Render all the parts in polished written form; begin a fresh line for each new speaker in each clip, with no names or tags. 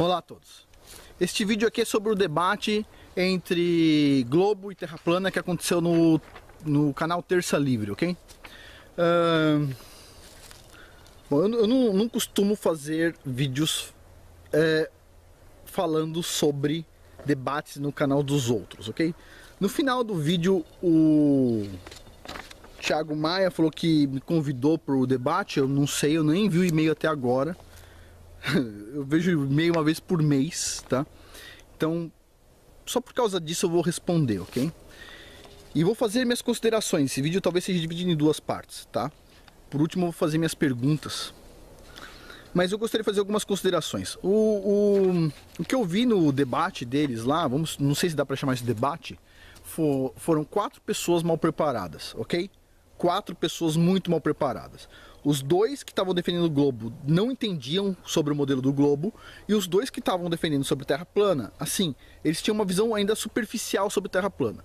Olá a todos. Este vídeo aqui é sobre o debate entre globo e terra plana que aconteceu no canal Terça Livre, ok? Bom, eu não costumo fazer vídeos falando sobre debates no canal dos outros, ok? No final do vídeo, o Thiago Maia falou que me convidou para o debate. Eu não sei, eu nem vi o e-mail até agora. Eu vejo e-mail uma vez por mês, tá? Então, só por causa disso eu vou responder, ok? E vou fazer minhas considerações. Esse vídeo talvez seja dividido em duas partes, tá? Por último, eu vou fazer minhas perguntas. Mas eu gostaria de fazer algumas considerações. O que eu vi no debate deles lá, não sei se dá pra chamar isso de debate, foram 4 pessoas mal preparadas, ok? 4 pessoas muito mal preparadas. Os 2 que estavam defendendo o globo não entendiam sobre o modelo do globo, e os 2 que estavam defendendo sobre terra plana, assim, eles tinham uma visão ainda superficial sobre terra plana.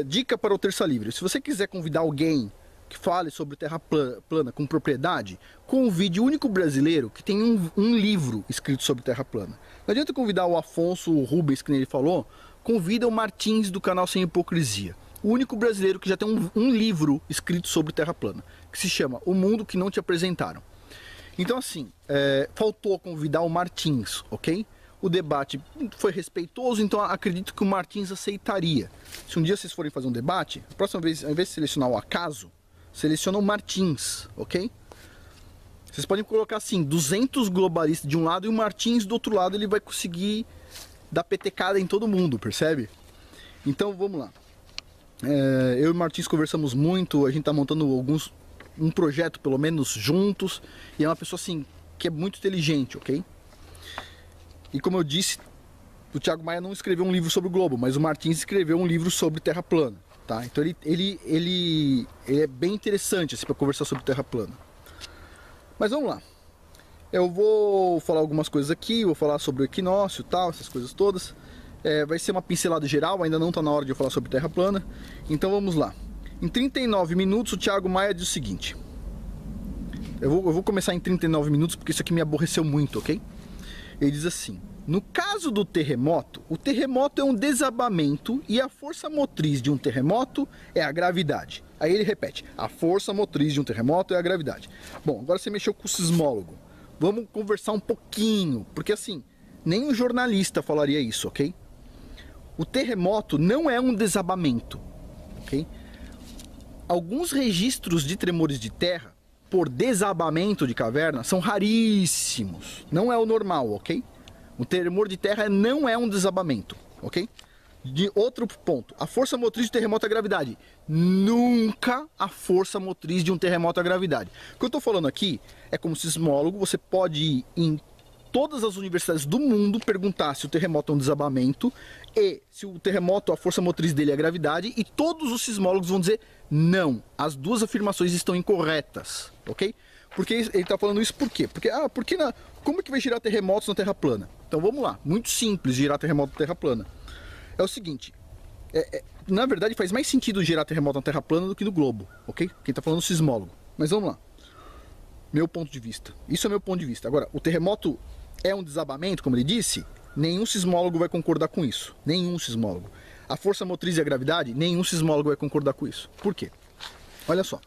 Dica para o Terça Livre: se você quiser convidar alguém que fale sobre terra plana com propriedade, convide o único brasileiro que tem um livro escrito sobre terra plana. Não adianta convidar o Afonso, o Rubens, que nem ele falou. Convida o Martins do canal Sem Hipocrisia, o único brasileiro que já tem um livro escrito sobre terra plana, que se chama O Mundo que Não Te Apresentaram. Então assim, faltou convidar o Martins, ok? O debate foi respeitoso, então acredito que o Martins aceitaria. Se um dia vocês forem fazer um debate, a próxima vez, ao invés de selecionar o acaso, seleciona o Martins, ok? Vocês podem colocar assim, 200 globalistas de um lado e o Martins do outro lado, ele vai conseguir dar petecada em todo mundo, percebe? Então vamos lá. Eu e o Martins conversamos muito, a gente tá montando um projeto pelo menos juntos, e é uma pessoa assim que é muito inteligente, ok? E como eu disse, o Thiago Maia não escreveu um livro sobre o globo, mas o Martins escreveu um livro sobre terra plana, tá? Então ele é bem interessante assim, para conversar sobre terra plana. Mas vamos lá. Eu vou falar algumas coisas aqui, vou falar sobre o equinócio e tal, essas coisas todas. Vai ser uma pincelada geral, ainda não está na hora de eu falar sobre terra plana. Então vamos lá. Em 39 minutos o Thiago Maia diz o seguinte. Eu vou começar em 39 minutos porque isso aqui me aborreceu muito, ok? Ele diz assim: no caso do terremoto, o terremoto é um desabamento e a força motriz de um terremoto é a gravidade. Aí ele repete: a força motriz de um terremoto é a gravidade. Bom, agora você mexeu com o sismólogo. Vamos conversar um pouquinho, porque assim, nem um jornalista falaria isso, ok? O terremoto não é um desabamento, ok? Alguns registros de tremores de terra por desabamento de caverna são raríssimos. Não é o normal, ok? O tremor de terra não é um desabamento, ok? De outro ponto, a força motriz do terremoto é a gravidade. Nunca a força motriz de um terremoto é a gravidade. O que eu estou falando aqui é como sismólogo, você pode ir em todas as universidades do mundo perguntar se o terremoto é um desabamento e se o terremoto, a força motriz dele é a gravidade, e todos os sismólogos vão dizer não, as duas afirmações estão incorretas, ok? Porque ele está falando isso por quê? Porque, como que vai girar terremotos na Terra plana? Então vamos lá, muito simples girar terremoto na Terra plana. É o seguinte, na verdade faz mais sentido girar terremoto na Terra plana do que no globo, ok? Quem está falando é o sismólogo. Mas vamos lá. Meu ponto de vista. Isso é meu ponto de vista. Agora, o terremoto é um desabamento, como ele disse? Nenhum sismólogo vai concordar com isso. Nenhum sismólogo. A força motriz e a gravidade? Nenhum sismólogo vai concordar com isso. Por quê? Olha só.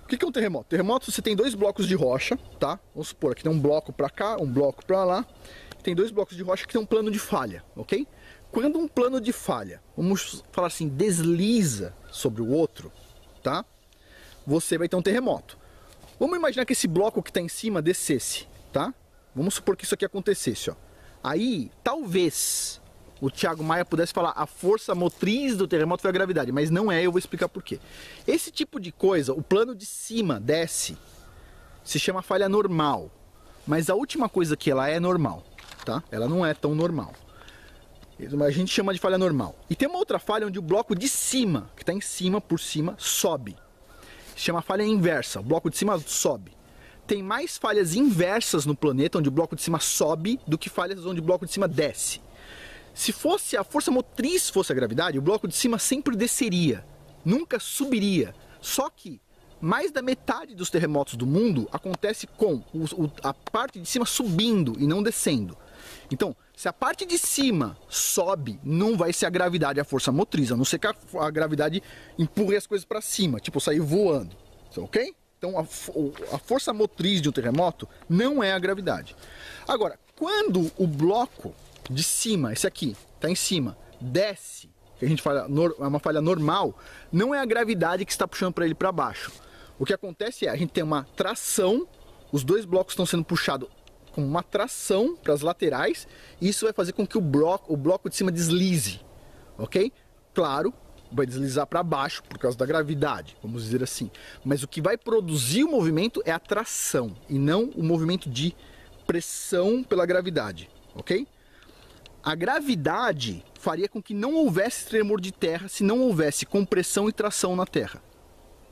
O que é um terremoto? Terremoto, você tem 2 blocos de rocha, tá? Vamos supor que tem um bloco para cá, um bloco para lá. Tem 2 blocos de rocha que tem um plano de falha, ok? Quando um plano de falha, vamos falar assim, desliza sobre o outro, tá? Você vai ter um terremoto. Vamos imaginar que esse bloco que está em cima descesse, tá? Vamos supor que isso aqui acontecesse, ó. Aí, talvez o Thiago Maia pudesse falar a força motriz do terremoto foi a gravidade, mas não é, eu vou explicar por quê. Esse tipo de coisa, o plano de cima desce, se chama falha normal, mas a última coisa que ela é normal, tá? Ela não é tão normal. A gente chama de falha normal. E tem uma outra falha onde o bloco de cima, que está em cima, por cima, sobe. Se chama falha inversa, o bloco de cima sobe. Tem mais falhas inversas no planeta, onde o bloco de cima sobe, do que falhas onde o bloco de cima desce. Se fosse a força motriz fosse a gravidade, o bloco de cima sempre desceria, nunca subiria. Só que mais da metade dos terremotos do mundo acontece com a parte de cima subindo e não descendo. Então, se a parte de cima sobe, não vai ser a gravidade, a força motriz, a não ser que a gravidade empurre as coisas para cima, tipo sair voando, ok? Então, a força motriz de um terremoto não é a gravidade. Agora, quando o bloco de cima, esse aqui, tá em cima, desce, que a gente fala, é uma falha normal, não é a gravidade que está puxando para ele para baixo. O que acontece é, a gente tem uma tração, os dois blocos estão sendo puxados com uma tração para as laterais, e isso vai fazer com que o bloco de cima deslize, ok? Claro, vai deslizar para baixo por causa da gravidade, vamos dizer assim. Mas o que vai produzir o movimento é a tração, e não o movimento de pressão pela gravidade, ok? A gravidade faria com que não houvesse tremor de terra se não houvesse compressão e tração na terra.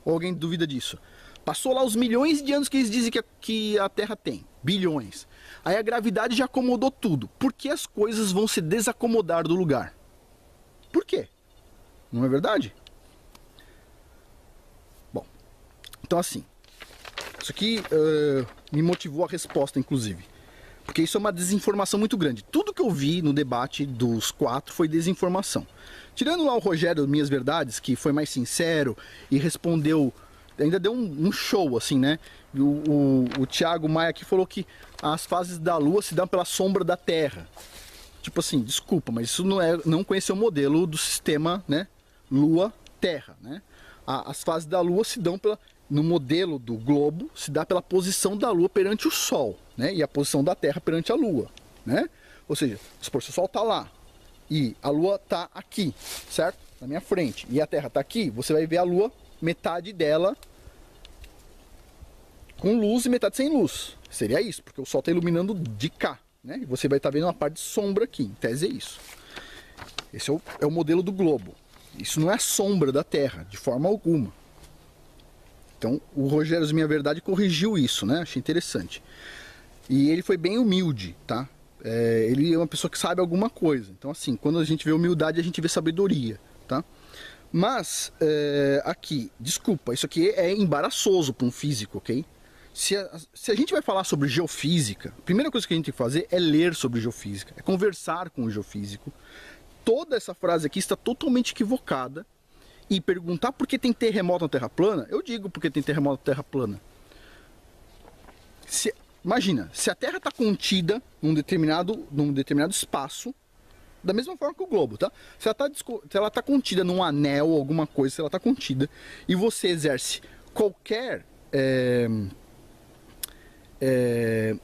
Ou alguém duvida disso? Passou lá os milhões de anos que eles dizem que a Terra tem. Bilhões. Aí a gravidade já acomodou tudo. Por que as coisas vão se desacomodar do lugar? Por quê? Não é verdade? Bom, então assim, isso aqui me motivou a resposta, inclusive. Porque isso é uma desinformação muito grande. Tudo que eu vi no debate dos 4 foi desinformação. Tirando lá o Rogério Minhas Verdades, que foi mais sincero e respondeu, ainda deu um show, assim, né? O Thiago Maia aqui falou que as fases da Lua se dão pela sombra da Terra. Tipo assim, desculpa, mas isso não conhecer o modelo do sistema, né? Lua-Terra, né? As fases da Lua se dão no modelo do globo, se dá pela posição da Lua perante o Sol, né? E a posição da Terra perante a Lua, né? Ou seja, se o Sol está lá e a Lua está aqui, certo? Na minha frente, e a Terra está aqui, você vai ver a Lua, metade dela com luz e metade sem luz. Seria isso, porque o Sol está iluminando de cá, né? E você vai estar vendo uma parte de sombra aqui, em tese é isso. Esse é o modelo do globo. Isso não é a sombra da Terra, de forma alguma. Então, o Rogério Minha Verdade corrigiu isso, né? Achei interessante. E ele foi bem humilde, tá? Ele é uma pessoa que sabe alguma coisa. Então, assim, quando a gente vê humildade, a gente vê sabedoria, tá? Mas, aqui, desculpa, isso aqui é embaraçoso para um físico, ok? Se a gente vai falar sobre geofísica, a primeira coisa que a gente tem que fazer é ler sobre geofísica, é conversar com o geofísico. Toda essa frase aqui está totalmente equivocada. E perguntar por que tem terremoto na Terra plana, eu digo porque tem terremoto na Terra plana. Imagina, se a Terra está contida num determinado espaço, da mesma forma que o globo, tá? Se ela está contida num anel, alguma coisa, se ela está contida, e você exerce qualquer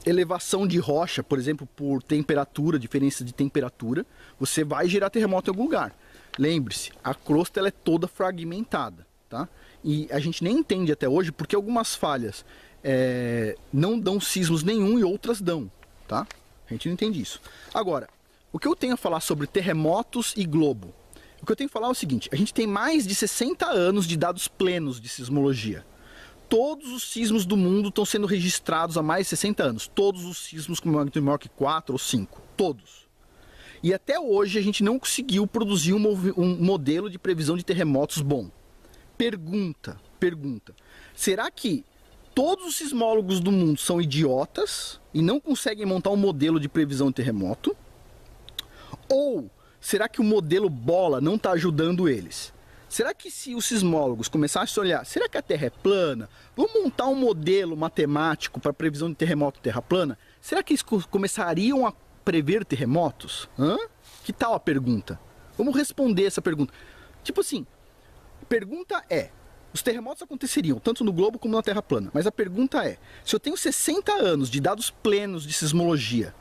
elevação de rocha, por exemplo, por temperatura, diferença de temperatura, você vai gerar terremoto em algum lugar. Lembre-se, a crosta ela é toda fragmentada, tá? E a gente nem entende até hoje porque algumas falhas não dão sismos nenhum e outras dão, tá? A gente não entende isso. Agora, o que eu tenho a falar sobre terremotos e globo? O que eu tenho a falar é o seguinte, a gente tem mais de 60 anos de dados plenos de sismologia. Todos os sismos do mundo estão sendo registrados há mais de 60 anos. Todos os sismos com magnitude maior que 4 ou 5. Todos. E até hoje a gente não conseguiu produzir um modelo de previsão de terremotos bom. Pergunta. Será que todos os sismólogos do mundo são idiotas e não conseguem montar um modelo de previsão de terremoto? Ou será que o modelo bola não está ajudando eles? Será que se os sismólogos começassem a olhar, será que a Terra é plana? Vamos montar um modelo matemático para previsão de terremoto Terra plana? Será que eles começariam a prever terremotos? Que tal a pergunta? Vamos responder essa pergunta. Tipo assim, a pergunta é, os terremotos aconteceriam tanto no globo como na Terra plana, mas a pergunta é, se eu tenho 60 anos de dados plenos de sismologia,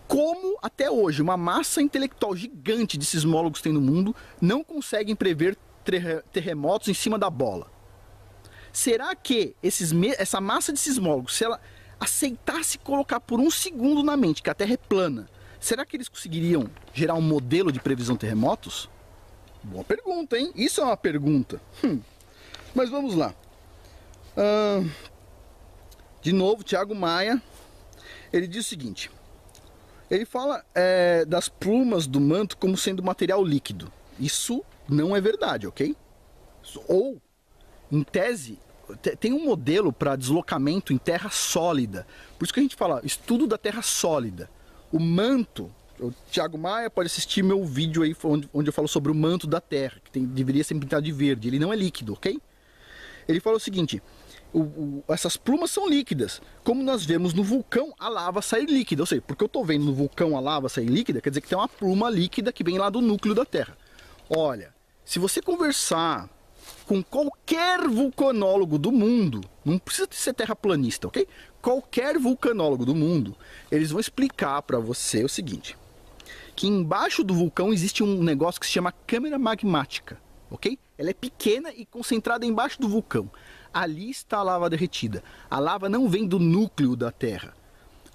como até hoje uma massa intelectual gigante de sismólogos tem no mundo não conseguem prever terremotos em cima da bola? Será que essa massa de sismólogos, se ela aceitasse colocar por um segundo na mente que a Terra é plana, será que eles conseguiriam gerar um modelo de previsão de terremotos? Boa pergunta, hein? Isso é uma pergunta. Mas vamos lá. De novo, Thiago Maia, ele diz o seguinte, ele fala das plumas do manto como sendo material líquido. Isso não é verdade, ok? Ou, em tese, tem um modelo para deslocamento em terra sólida. Por isso que a gente fala estudo da terra sólida. o manto, o Thiago Maia pode assistir meu vídeo aí onde eu falo sobre o manto da Terra, que deveria ser pintado de verde, ele não é líquido, ok? Ele fala o seguinte, essas plumas são líquidas, como nós vemos no vulcão a lava sair líquida, ou seja, porque eu estou vendo no vulcão a lava sair líquida, quer dizer que tem uma pluma líquida que vem lá do núcleo da Terra. Olha, se você conversar com qualquer vulcanólogo do mundo, não precisa ser terraplanista, ok? Qualquer vulcanólogo do mundo, eles vão explicar para você o seguinte, que embaixo do vulcão existe um negócio que se chama câmara magmática, ok? Ela é pequena e concentrada embaixo do vulcão. Ali está a lava derretida. A lava não vem do núcleo da Terra.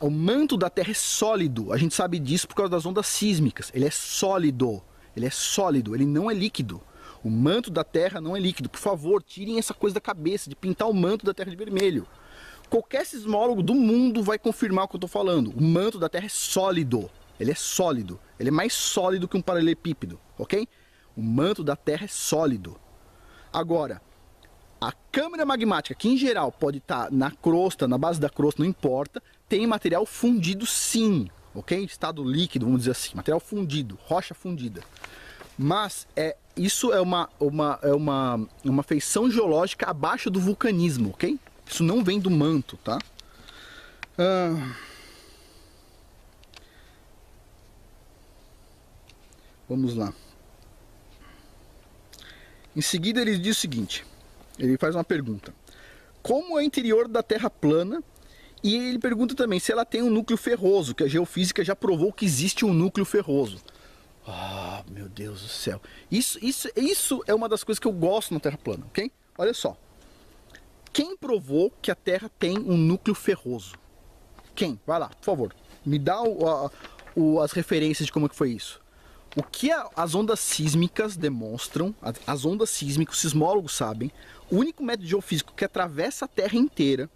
O manto da Terra é sólido. A gente sabe disso por causa das ondas sísmicas. Ele é sólido. Ele é sólido. Ele não é líquido. O manto da Terra não é líquido. Por favor, tirem essa coisa da cabeça de pintar o manto da Terra de vermelho. Qualquer sismólogo do mundo vai confirmar o que eu estou falando. O manto da Terra é sólido. Ele é sólido. Ele é mais sólido que um paralelepípedo, ok? O manto da Terra é sólido. Agora, a câmara magmática, que em geral pode estar na crosta, na base da crosta, não importa, tem material fundido sim, ok? Estado líquido, vamos dizer assim, material fundido, rocha fundida. Mas isso é uma feição geológica abaixo do vulcanismo, ok? Isso não vem do manto, tá? Vamos lá. Em seguida ele diz o seguinte, ele faz uma pergunta. Como é o interior da Terra plana? E ele pergunta também se ela tem um núcleo ferroso, que a geofísica já provou que existe um núcleo ferroso. Ah, meu Deus do céu. Isso é uma das coisas que eu gosto na Terra plana, ok? Olha só. Quem provou que a Terra tem um núcleo ferroso? Quem? Vai lá, por favor. Me dá as referências de como é que foi isso. O que as ondas sísmicas demonstram, as ondas sísmicas, os sismólogos sabem, o único método geofísico que atravessa a Terra inteira,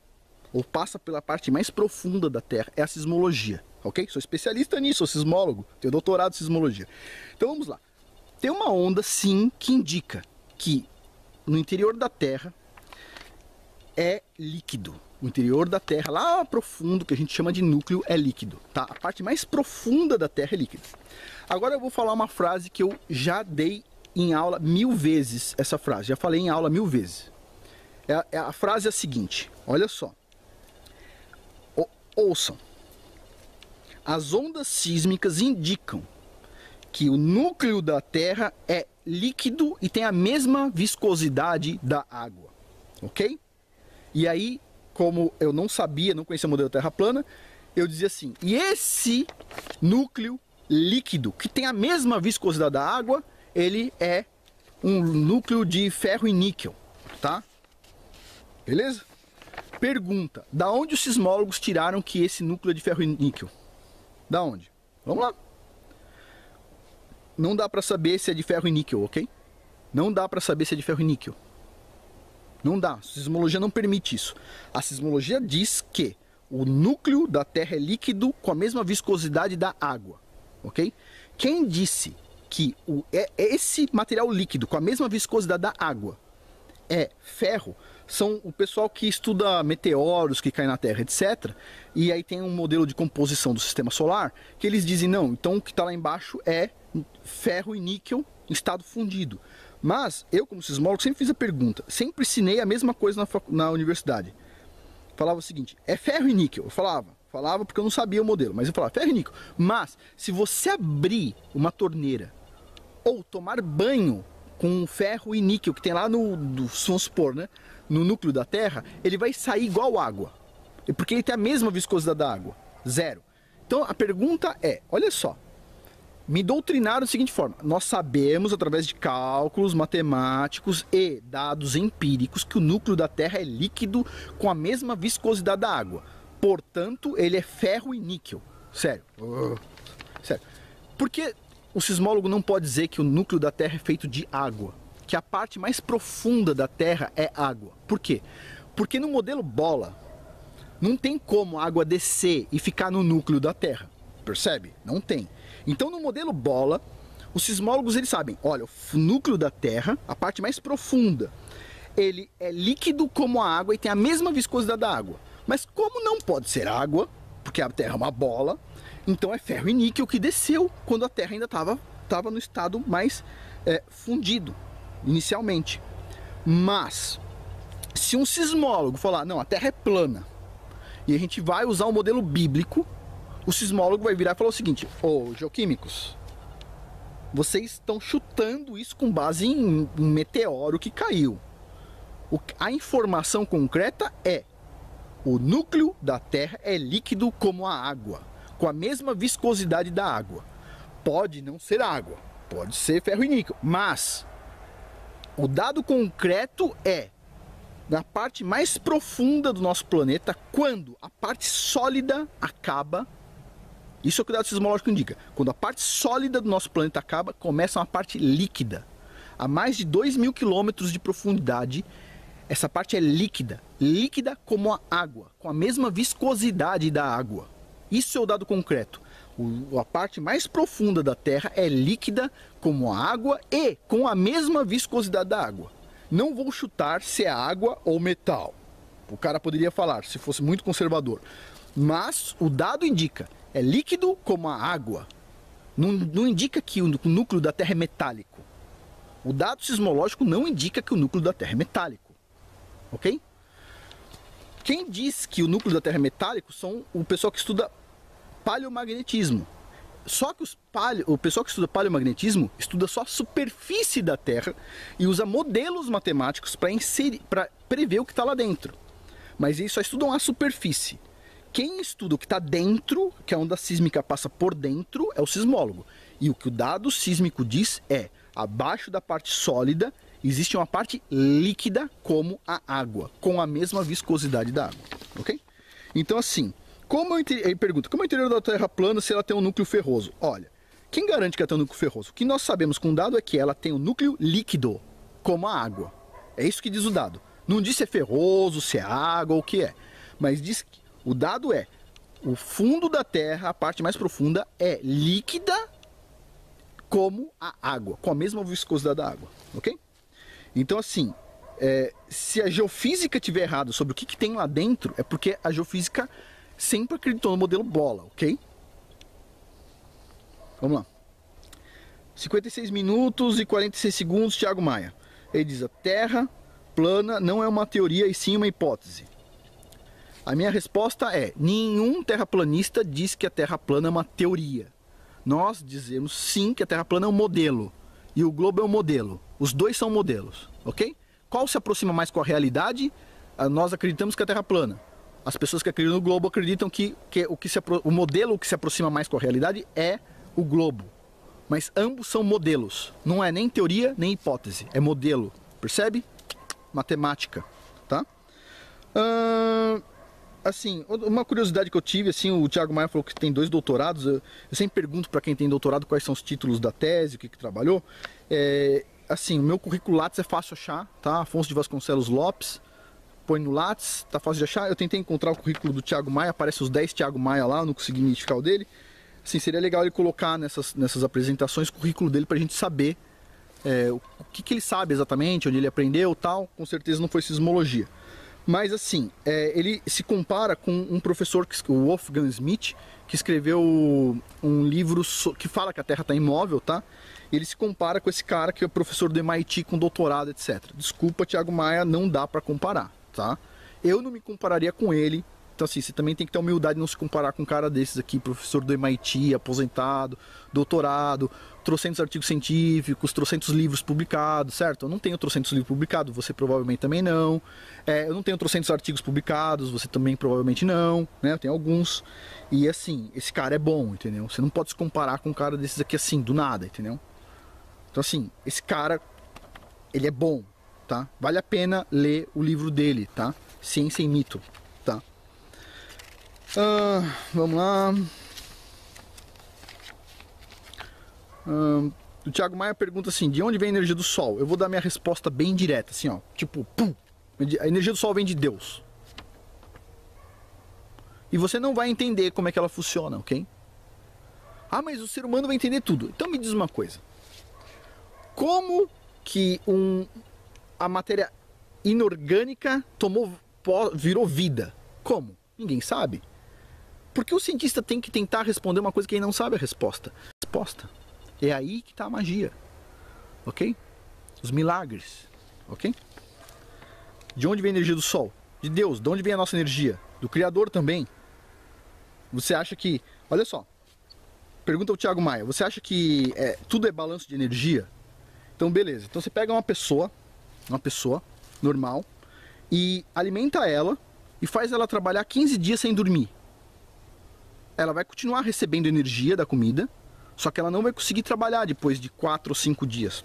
ou passa pela parte mais profunda da Terra, é a sismologia, ok? Sou especialista nisso, sou sismólogo, tenho doutorado em sismologia. Então vamos lá. Tem uma onda, sim, que indica que no interior da Terra é líquido. O interior da Terra, lá profundo, que a gente chama de núcleo, é líquido, tá? A parte mais profunda da Terra é líquida. Agora eu vou falar uma frase que eu já dei em aula 1000 vezes, essa frase. Já falei em aula 1000 vezes. A frase é a seguinte, olha só. Ouçam. As ondas sísmicas indicam que o núcleo da Terra é líquido e tem a mesma viscosidade da água, ok? E aí, como eu não sabia, não conhecia o modelo Terra plana, eu dizia assim, e esse núcleo líquido, que tem a mesma viscosidade da água, ele é um núcleo de ferro e níquel, tá? Beleza? Pergunta, da onde os sismólogos tiraram que esse núcleo é de ferro e níquel? Da onde? Vamos lá. Não dá para saber se é de ferro e níquel, ok? Não dá para saber se é de ferro e níquel. Não dá, a sismologia não permite isso. A sismologia diz que o núcleo da Terra é líquido com a mesma viscosidade da água, ok? Quem disse que esse material líquido com a mesma viscosidade da água é ferro, são o pessoal que estuda meteoros que caem na Terra, etc. E aí tem um modelo de composição do sistema solar, que eles dizem, não, então o que está lá embaixo é ferro e níquel em estado fundido. Mas eu, como sismólogo, sempre fiz a pergunta, sempre ensinei a mesma coisa na universidade. Falava o seguinte, é ferro e níquel. Eu falava porque eu não sabia o modelo, mas eu falava ferro e níquel. Mas se você abrir uma torneira ou tomar banho com ferro e níquel que tem lá vamos supor, né, no núcleo da Terra, ele vai sair igual água. Porque ele tem a mesma viscosidade da água, zero. Então a pergunta é, olha só, me doutrinaram da seguinte forma, nós sabemos através de cálculos matemáticos e dados empíricos que o núcleo da Terra é líquido com a mesma viscosidade da água. Portanto, ele é ferro e níquel. Sério. Sério. Por que o sismólogo não pode dizer que o núcleo da Terra é feito de água? Que a parte mais profunda da Terra é água. Por quê? Porque no modelo bola, não tem como a água descer e ficar no núcleo da Terra. Percebe? Não tem. Então no modelo bola, os sismólogos eles sabem, olha, o núcleo da Terra, a parte mais profunda, ele é líquido como a água e tem a mesma viscosidade da água. Mas como não pode ser água, porque a Terra é uma bola, Então é ferro e níquel que desceu quando a Terra ainda estava no estado mais fundido, inicialmente. Mas, se um sismólogo falar, não, a Terra é plana, e a gente vai usar o modelo bíblico, o sismólogo vai virar e falar o seguinte: ô, geoquímicos, vocês estão chutando isso com base em meteoro que caiu. A informação concreta é: o núcleo da Terra é líquido como a água, com a mesma viscosidade da água. Pode não ser água, pode ser ferro e níquel, mas o dado concreto é: na parte mais profunda do nosso planeta, quando a parte sólida acaba, isso é o que o dado sismológico indica, quando a parte sólida do nosso planeta acaba, começa uma parte líquida. A mais de 2.000 quilômetros de profundidade, essa parte é líquida, líquida como a água, com a mesma viscosidade da água. Isso é o dado concreto. A parte mais profunda da Terra é líquida como a água e com a mesma viscosidade da água. Não vou chutar se é água ou metal. O cara poderia falar, se fosse muito conservador. Mas o dado indica, é líquido como a água. Não indica que o núcleo da Terra é metálico. O dado sismológico não indica que o núcleo da Terra é metálico. Ok? Quem diz que o núcleo da Terra é metálico são o pessoal que estuda paleomagnetismo. Só que o pessoal que estuda paleomagnetismo estuda só a superfície da Terra e usa modelos matemáticos para prever o que está lá dentro. Mas eles só estudam a superfície. Quem estuda o que está dentro, que a onda sísmica passa por dentro, é o sismólogo. E o que o dado sísmico diz é: abaixo da parte sólida existe uma parte líquida como a água, com a mesma viscosidade da água, ok? Então assim, ele pergunta, como é o interior da Terra plana se ela tem um núcleo ferroso? Olha, quem garante que ela tem um núcleo ferroso? O que nós sabemos com o dado é que ela tem um núcleo líquido, como a água. É isso que diz o dado. Não diz se é ferroso, se é água ou o que é. Mas diz que o dado é: o fundo da Terra, a parte mais profunda, é líquida como a água, com a mesma viscosidade da água, ok? Então assim, se a geofísica tiver errado sobre o que tem lá dentro, é porque a geofísica sempre acreditou no modelo bola, ok? Vamos lá. 56 minutos e 46 segundos, Thiago Maia. Ele diz: a Terra plana não é uma teoria e sim uma hipótese. A minha resposta é: nenhum terraplanista diz que a Terra plana é uma teoria. Nós dizemos sim que a Terra plana é um modelo e o globo é um modelo. Os dois são modelos, ok? Qual se aproxima mais com a realidade? Nós acreditamos que a Terra é plana. As pessoas que acreditam no globo acreditam que o modelo que se aproxima mais com a realidade é o globo. Mas ambos são modelos. Não é nem teoria nem hipótese. É modelo. Percebe? Matemática. Tá? Assim, uma curiosidade que eu tive, assim, o Thiago Maia falou que tem 2 doutorados. Eu sempre pergunto para quem tem doutorado quais são os títulos da tese, o que trabalhou. Assim, o meu currículo Lattes é fácil achar, tá? Afonso de Vasconcelos Lopes, põe no Lattes, tá fácil de achar. Eu tentei encontrar o currículo do Thiago Maia, aparece os 10 Thiago Maia lá, eu não consegui identificar o dele. Assim, seria legal ele colocar nessas apresentações o currículo dele pra gente saber o que ele sabe exatamente, onde ele aprendeu, tal. Com certeza não foi sismologia. Mas assim, ele se compara com um professor, o Wolfgang Schmidt, que escreveu um livro que fala que a Terra está imóvel, tá? Ele se compara com esse cara que é professor do MIT com doutorado, etc. Desculpa, Thiago Maia, não dá para comparar, tá? Eu não me compararia com ele. Então assim, você também tem que ter humildade de não se comparar com um cara desses aqui, professor do MIT, aposentado, doutorado, trocentos artigos científicos, trocentos livros publicados, certo? Eu não tenho trocentos livros publicados, você provavelmente também não. Eu não tenho trocentos artigos publicados, você também provavelmente não, né? Eu tenho alguns. E assim, esse cara é bom, entendeu? Você não pode se comparar com um cara desses aqui assim, do nada, entendeu? Então assim, esse cara, ele é bom, tá? Vale a pena ler o livro dele, tá? Ciência e Mito, tá? Vamos lá. O Thiago Maia pergunta assim: de onde vem a energia do Sol? Eu vou dar minha resposta bem direta, assim, ó. Tipo, pum. A energia do Sol vem de Deus. E você não vai entender como é que ela funciona, ok? Ah, mas o ser humano vai entender tudo. Então me diz uma coisa. Como que a matéria inorgânica virou vida? Como? Ninguém sabe. Porque o cientista tem que tentar responder uma coisa que ele não sabe a resposta. É aí que está a magia, ok? Os milagres, ok? De onde vem a energia do Sol? De Deus. De onde vem a nossa energia? Do Criador também. Você acha que... Olha só. Pergunta ao Thiago Maia. Você acha que tudo é balanço de energia? Então beleza. Então você pega uma pessoa normal, e alimenta ela e faz ela trabalhar 15 dias sem dormir. Ela vai continuar recebendo energia da comida, só que ela não vai conseguir trabalhar depois de 4 ou 5 dias.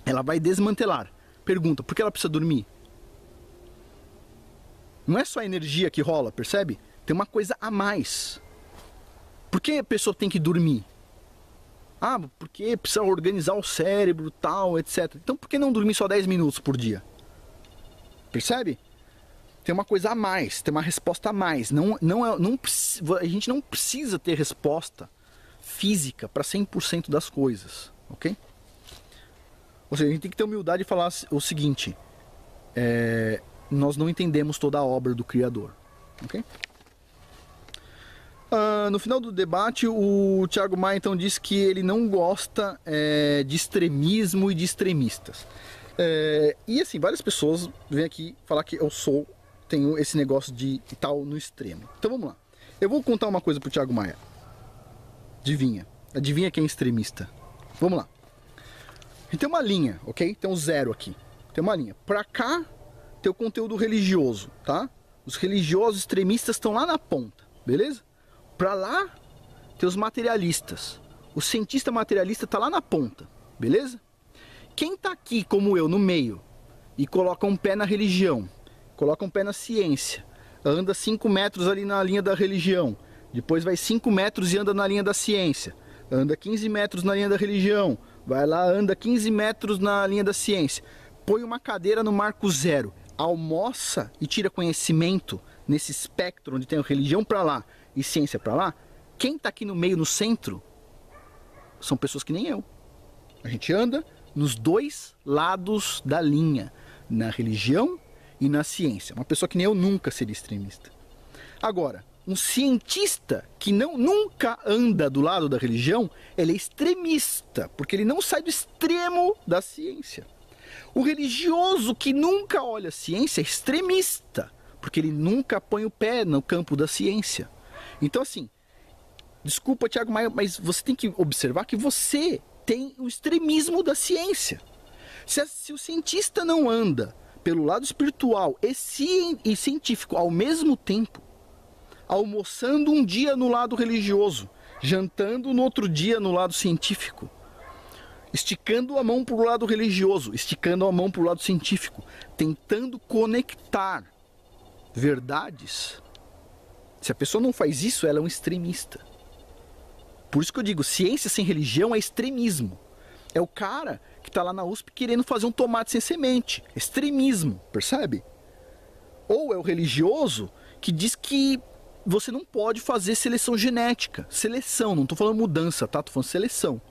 Ela vai desmantelar. Pergunta, por que ela precisa dormir? Não é só a energia que rola, percebe? Tem uma coisa a mais. Por que a pessoa tem que dormir? Ah, porque precisa organizar o cérebro, tal, etc. Então por que não dormir só 10 minutos por dia? Percebe? Tem uma coisa a mais, tem uma resposta a mais. A gente não precisa ter resposta física para 100% das coisas, ok? Ou seja, a gente tem que ter humildade e falar o seguinte: nós não entendemos toda a obra do Criador, ok? No final do debate, o Thiago Maia então disse que ele não gosta de extremismo e de extremistas. E assim, várias pessoas vêm aqui falar que tenho esse negócio de tal no extremo. Então vamos lá. Eu vou contar uma coisa pro Thiago Maia. Adivinha quem é extremista? Vamos lá. A gente tem uma linha, ok? Tem um zero aqui. Tem uma linha. Pra cá tem o conteúdo religioso, tá? Os religiosos extremistas estão lá na ponta, beleza? Pra lá tem os materialistas. O cientista materialista tá lá na ponta, beleza? Quem tá aqui como eu no meio e coloca um pé na religião, coloca um pé na ciência, anda 5 metros ali na linha da religião, depois vai 5 metros e anda na linha da ciência, anda 15 metros na linha da religião, vai lá, anda 15 metros na linha da ciência, põe uma cadeira no marco zero, almoça e tira conhecimento nesse espectro onde tem a religião para lá e ciência para lá. Quem tá aqui no meio, no centro, são pessoas que nem eu. A gente anda nos dois lados da linha, na religião e na ciência. Uma pessoa que nem eu nunca seria extremista. Agora, um cientista que nunca anda do lado da religião, ele é extremista, porque ele não sai do extremo da ciência. O religioso que nunca olha a ciência é extremista, porque ele nunca põe o pé no campo da ciência. Então assim, desculpa Thiago Maia, mas você tem que observar que você tem o extremismo da ciência. Se o cientista não anda pelo lado espiritual e científico ao mesmo tempo, almoçando um dia no lado religioso, jantando no outro dia no lado científico, esticando a mão para o lado religioso, esticando a mão para o lado científico, tentando conectar verdades. Se a pessoa não faz isso, ela é um extremista. Por isso que eu digo, ciência sem religião é extremismo. É o cara que está lá na USP querendo fazer um tomate sem semente. Extremismo, percebe? Ou é o religioso que diz que você não pode fazer seleção genética. Seleção, não estou falando mudança, tá? Estou falando seleção.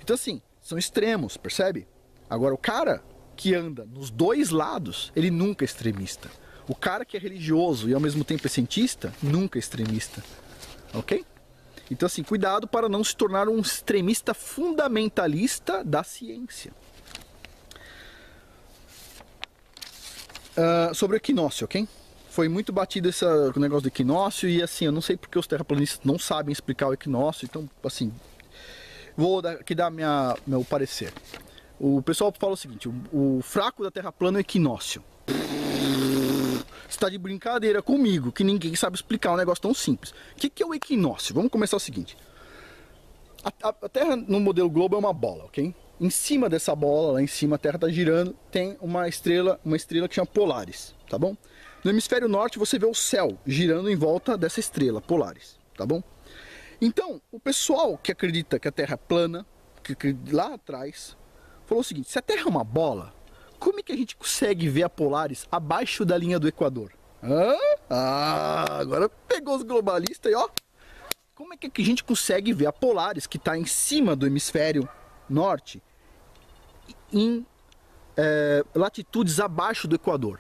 Então assim, são extremos, percebe? Agora o cara que anda nos dois lados, ele nunca é extremista. O cara que é religioso e ao mesmo tempo é cientista, nunca é extremista. Ok? Então assim, cuidado para não se tornar um extremista fundamentalista da ciência. Sobre o equinócio, ok? Foi muito batido esse negócio do equinócio e assim, eu não sei porque os terraplanistas não sabem explicar o equinócio, então assim, vou aqui dar meu parecer. O pessoal fala o seguinte, o fraco da terra plana é o equinócio. Você está de brincadeira comigo, que ninguém sabe explicar um negócio tão simples. O que é o equinócio? Vamos começar o seguinte. A Terra no modelo globo é uma bola, ok? Em cima dessa bola, lá em cima, a Terra está girando, tem uma estrela que chama Polaris, tá bom? No hemisfério norte você vê o céu girando em volta dessa estrela, Polaris, tá bom? Então, o pessoal que acredita que a Terra é plana, que lá atrás, falou o seguinte, se a Terra é uma bola, como é que a gente consegue ver a Polaris abaixo da linha do Equador? Agora pegou os globalistas e ó. Como é que a gente consegue ver a Polaris que está em cima do hemisfério norte em latitudes abaixo do Equador?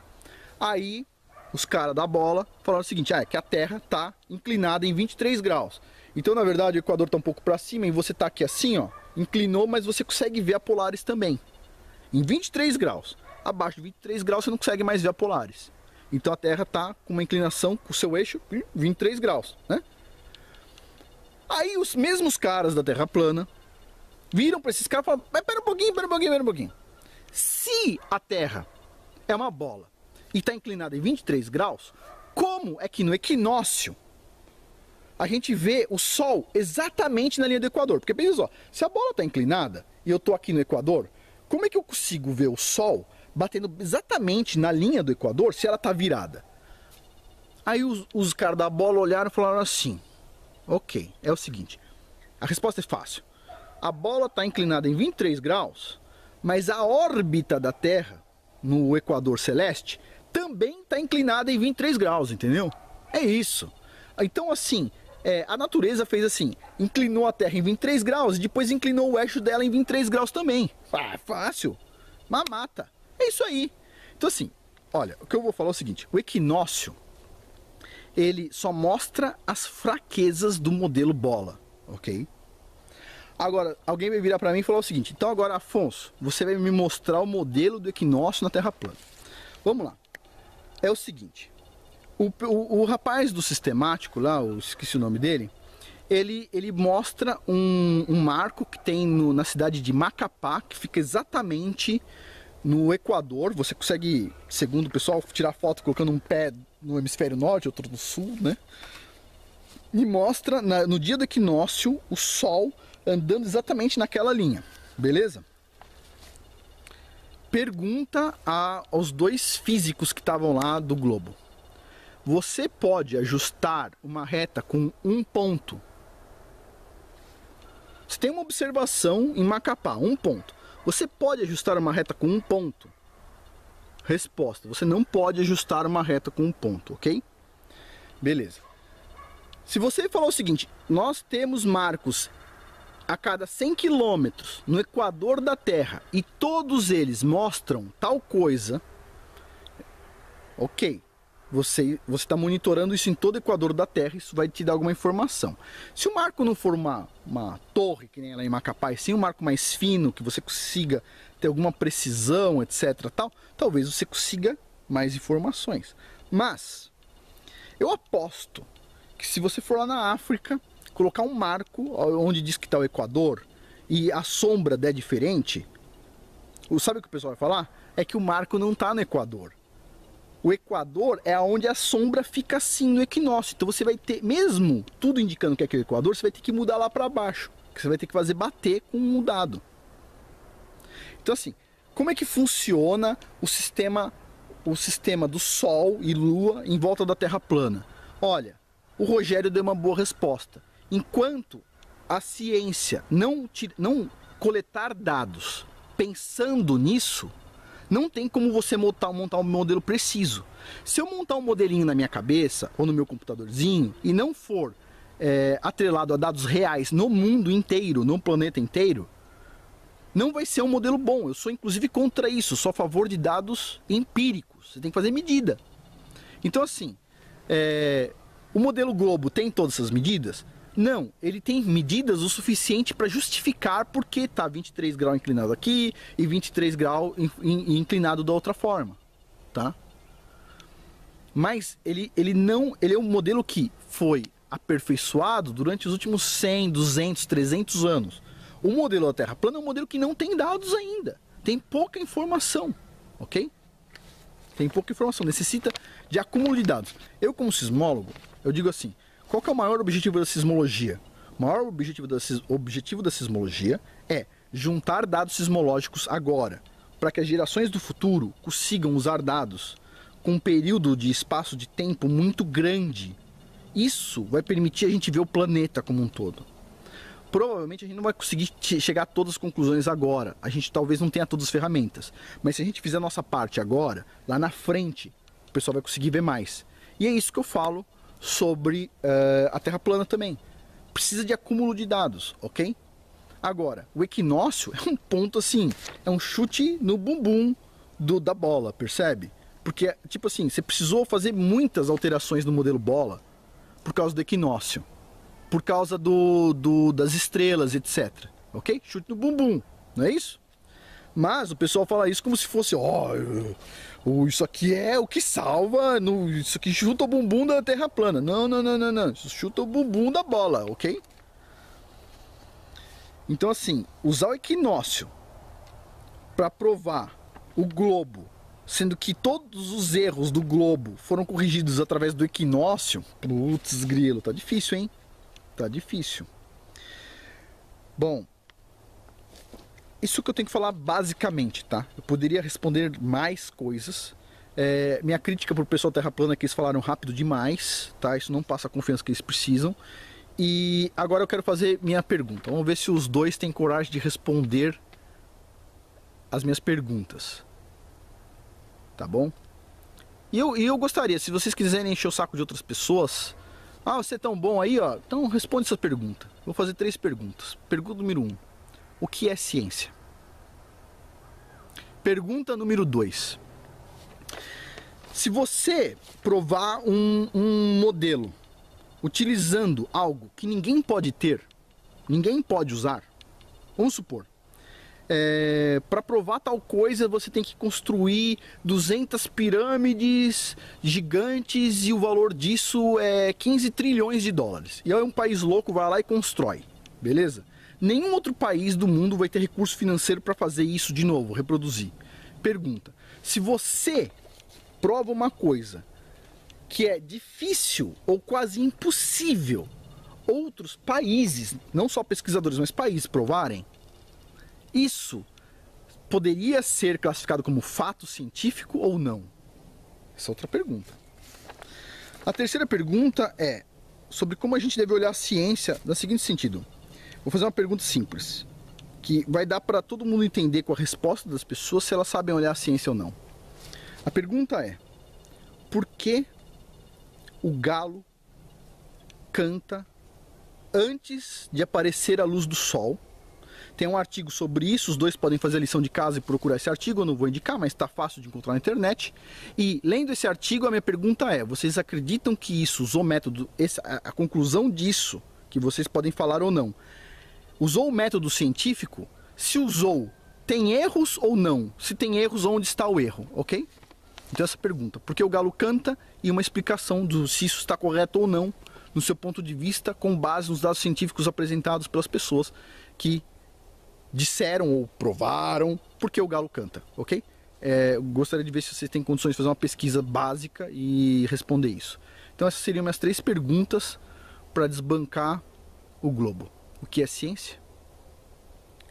Aí os caras da bola falaram o seguinte, é que a Terra está inclinada em 23 graus. Então, na verdade, o Equador está um pouco para cima e você está aqui assim, ó, inclinou, mas você consegue ver a Polaris também. Em 23 graus. Abaixo de 23 graus você não consegue mais ver a Polaris. Então a Terra está com uma inclinação com o seu eixo 23 graus, né? Aí os mesmos caras da Terra plana viram para esses caras e falaram, mas pera um pouquinho. Se a Terra é uma bola e está inclinada em 23 graus, como é que no equinócio a gente vê o Sol exatamente na linha do Equador? Porque pensa só, se a bola está inclinada e eu estou aqui no Equador, como é que eu consigo ver o Sol batendo exatamente na linha do Equador se ela está virada? Aí os caras da bola olharam e falaram assim, ok, é o seguinte, a resposta é fácil. A bola está inclinada em 23 graus, mas a órbita da Terra no Equador celeste também está inclinada em 23 graus, entendeu? É isso. Então assim, a natureza fez assim, inclinou a Terra em 23 graus e depois inclinou o eixo dela em 23 graus também. Ah, fácil, mamata. É isso aí. Então assim, olha, o que eu vou falar é o seguinte, o equinócio, ele só mostra as fraquezas do modelo bola, ok? Agora, alguém vai virar para mim e falar o seguinte, então agora, Afonso, você vai me mostrar o modelo do equinócio na Terra plana. Vamos lá. É o seguinte, o rapaz do sistemático lá, eu esqueci o nome dele, ele mostra um marco que tem na cidade de Macapá, que fica exatamente no Equador. Você consegue, segundo o pessoal, tirar foto colocando um pé no hemisfério norte, outro no sul, né? E mostra no dia do equinócio o Sol andando exatamente naquela linha, beleza? Pergunta aos dois físicos que estavam lá do globo. Você pode ajustar uma reta com um ponto? Você tem uma observação em Macapá, um ponto. Você pode ajustar uma reta com um ponto? Resposta, você não pode ajustar uma reta com um ponto, ok? Beleza. Se você falar o seguinte, nós temos marcos a cada 100 km no Equador da Terra e todos eles mostram tal coisa, ok, você está monitorando isso em todo o Equador da Terra, isso vai te dar alguma informação. Se o marco não for uma torre, que nem lá em Macapá, e sim um marco mais fino, que você consiga ter alguma precisão, etc, talvez você consiga mais informações. Mas eu aposto que se você for lá na África, colocar um marco onde diz que está o Equador e a sombra der diferente, sabe o que o pessoal vai falar? É que o marco não está no Equador. O Equador é onde a sombra fica assim no equinócio. Então você vai ter, mesmo tudo indicando que é aquele Equador, você vai ter que mudar lá para baixo. Que você vai ter que fazer bater com um mudado. Então assim, como é que funciona o sistema do Sol e Lua em volta da Terra plana? Olha, o Rogério deu uma boa resposta. Enquanto a ciência não coletar dados pensando nisso, não tem como você montar um modelo preciso. Se eu montar um modelinho na minha cabeça ou no meu computadorzinho e não for atrelado a dados reais no mundo inteiro, no planeta inteiro, não vai ser um modelo bom. Eu sou inclusive contra isso, sou a favor de dados empíricos. Você tem que fazer medida. Então assim, o modelo Globo tem todas essas medidas? Não, ele tem medidas o suficiente para justificar porque está 23 graus inclinado aqui e 23 graus inclinado da outra forma, tá? Mas ele é um modelo que foi aperfeiçoado durante os últimos 100, 200, 300 anos. O modelo da Terra plana é um modelo que não tem dados ainda, tem pouca informação, ok? Tem pouca informação, necessita de acúmulo de dados. Eu, como sismólogo, eu digo assim, qual que é o maior objetivo da sismologia? O maior objetivo da sismologia é juntar dados sismológicos agora, para que as gerações do futuro consigam usar dados com um período de espaço de tempo muito grande. Isso vai permitir a gente ver o planeta como um todo. Provavelmente a gente não vai conseguir chegar a todas as conclusões agora, a gente talvez não tenha todas as ferramentas, mas se a gente fizer a nossa parte agora, lá na frente, o pessoal vai conseguir ver mais. E é isso que eu falo sobre a Terra plana também. Precisa de acúmulo de dados, ok? Agora, o equinócio é um ponto assim, é um chute no bumbum da bola, percebe? Porque, tipo assim, você precisou fazer muitas alterações no modelo bola por causa do equinócio, por causa das estrelas, etc. Ok? Chute no bumbum, não é isso? Mas o pessoal fala isso como se fosse, isso aqui é o que salva, isso aqui chuta o bumbum da Terra plana. Não, não, não, não, não. Isso chuta o bumbum da bola, ok? Então, assim, usar o equinócio para provar o globo, sendo que todos os erros do globo foram corrigidos através do equinócio, putz, grilo, tá difícil, hein? Tá difícil. Bom, isso que eu tenho que falar basicamente, tá? Eu poderia responder mais coisas. Minha crítica pro pessoal Terra plana é que eles falaram rápido demais, tá? Isso não passa a confiança que eles precisam. E agora eu quero fazer minha pergunta. Vamos ver se os dois têm coragem de responder as minhas perguntas. Tá bom? E eu gostaria, se vocês quiserem encher o saco de outras pessoas... você é tão bom aí, ó. Então responde essa pergunta. Vou fazer 3 perguntas. Pergunta número 1. O que é ciência? Pergunta número 2. Se você provar um modelo utilizando algo que ninguém pode ter, ninguém pode usar, vamos supor, para provar tal coisa você tem que construir 200 pirâmides gigantes e o valor disso é 15 trilhões de dólares. E aí um país louco vai lá e constrói, beleza? Nenhum outro país do mundo vai ter recurso financeiro para fazer isso de novo, reproduzir. Pergunta: se você prova uma coisa que é difícil ou quase impossível outros países, não só pesquisadores, mas países provarem, isso poderia ser classificado como fato científico ou não? Essa é outra pergunta. A terceira pergunta é sobre como a gente deve olhar a ciência no seguinte sentido. Vou fazer uma pergunta simples, que vai dar para todo mundo entender com a resposta das pessoas se elas sabem olhar a ciência ou não. A pergunta é: por que o galo canta antes de aparecer a luz do sol? Tem um artigo sobre isso, os dois podem fazer a lição de casa e procurar esse artigo, eu não vou indicar, mas está fácil de encontrar na internet. E lendo esse artigo, a minha pergunta é: vocês acreditam que isso usou método, a conclusão disso, que vocês podem falar ou não, usou o método científico? Se usou, tem erros ou não? Se tem erros, onde está o erro, ok? Então essa pergunta, por que o galo canta, e uma explicação do se isso está correto ou não, no seu ponto de vista, com base nos dados científicos apresentados pelas pessoas que disseram ou provaram por que o galo canta, ok? Gostaria de ver se vocês têm condições de fazer uma pesquisa básica e responder isso. Então essas seriam minhas 3 perguntas para desbancar o globo. O que é ciência?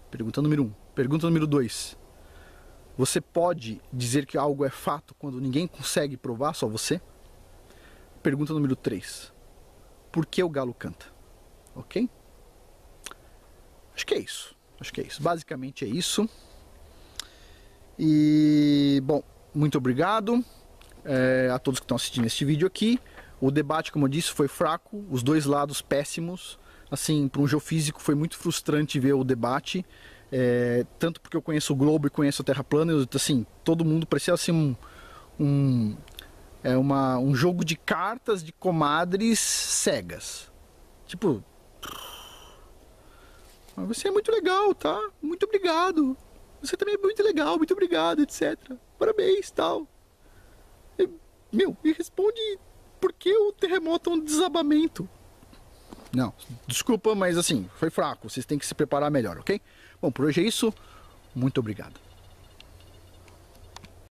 Pergunta número 1. Pergunta número 2. Você pode dizer que algo é fato quando ninguém consegue provar, só você? Pergunta número 3. Por que o galo canta? Ok? Acho que é isso. Basicamente é isso. E, bom, muito obrigado a todos que estão assistindo este vídeo aqui. O debate, como eu disse, foi fraco. Os dois lados péssimos. Assim, para um geofísico foi muito frustrante ver o debate. Tanto porque eu conheço o globo e conheço a Terra plana, assim, todo mundo parecia assim um jogo de cartas de comadres cegas. Tipo, você é muito legal, tá? Muito obrigado. Você também é muito legal, muito obrigado, etc. Parabéns, tal. Me responde por que o terremoto é um desabamento. Não, desculpa, mas assim, foi fraco. Vocês têm que se preparar melhor, ok? Bom, por hoje é isso. Muito obrigado.